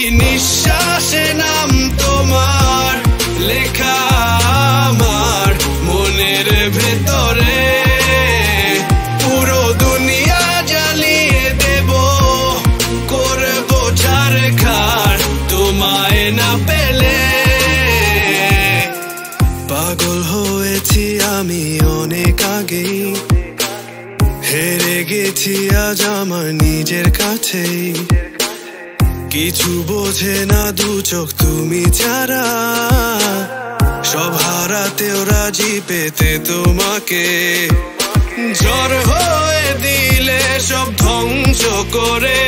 প্রতি নিঃশ্বাসে নাম তোমার লেখা আমার মনের ভেতরে। পুরো দুনিয়া জ্বালিয়ে দেব, করবো ছারখার তোমায় না পেলে। পাগল হয়েছি আমি অনেক আগেই, হেরে গেছি আজ আমার নিজের কাছেই। কিছু বোঝে না দু চোখ তুমি ছাড়া, সব হারাতেও রাজি পেতে তোমাকে। ঝড় হয়ে দিলে সব ধ্বংস করে,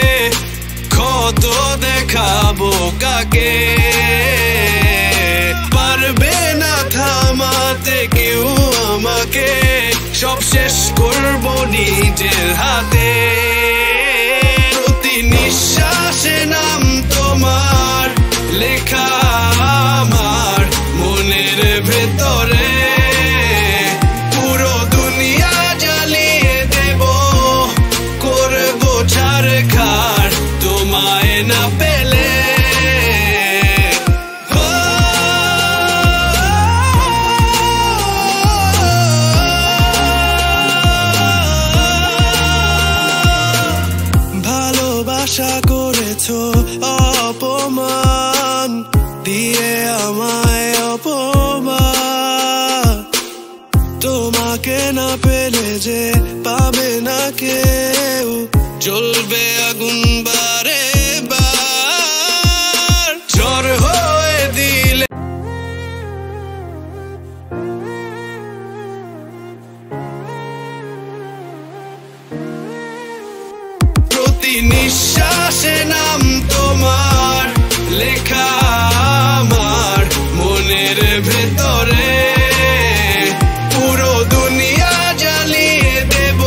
ক্ষত দেখাবো কাকে। পারবে না থামাতে কেউ আমাকে, সব শেষ করবো নিজের হাতে। প্রতি নিঃশ্বাসে নাম তোমার লেখা আমার মনের ভেতরে। পুরো দুনিয়া জ্বালিয়ে দেব, করবো ছারখার তোমায় না পেলে। ভালোবাসা করেছো অপমান দিয়ে আমায় অপমান, তোমাকে না পেলে যে পাবে না কেউ, জ্বলবে আগুন বারে বার। ঝড় হয়ে দিলে প্রতি নিঃশ্বাসে নাম তোমার লেখা আমার মনের ভেতরে। পুরো দুনিয়া জ্বালিয়ে দেব,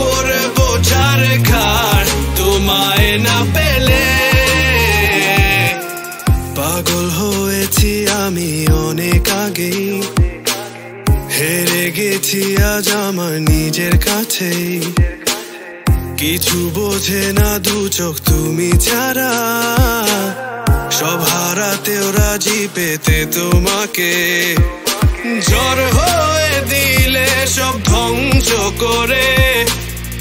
করবো ছারখার তোমায় না পেলে। পাগল হয়েছি আমি অনেক আগেই, হেরে গেছি আজ আমার নিজের কাছেই। কিছু বোঝে না দু চোখ তুমি ছাড়া, সব হারাতেও রাজি পেতে তোমাকে। ঝড় হয়ে দিলে সব ধ্বংস করে,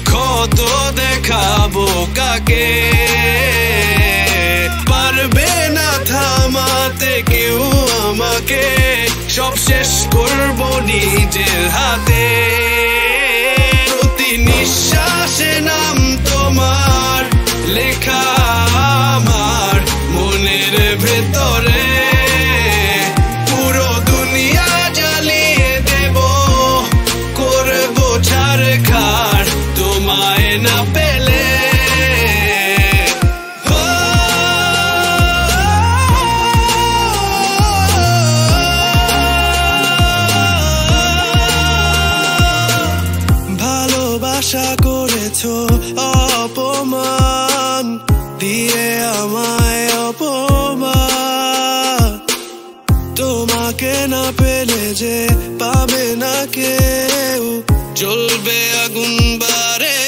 ক্ষত দেখাবো কাকে। পারবে না থামাতে কেউ আমাকে, সব শেষ করবো নিজের হাতে। প্রতি নিঃশ্বাসে নাম তোমার লেখা আমার মনের ভেতরে। পুরো দুনিয়া জ্বালিয়ে দেব, করবো ছারখার তোমায় না পেলে। ভালোবাসা করেছো অপমান দিয়ে আমায় অপমান, তোমাকে না পেলে যে পাবে না কেউ, জ্বলবে আগুন বারে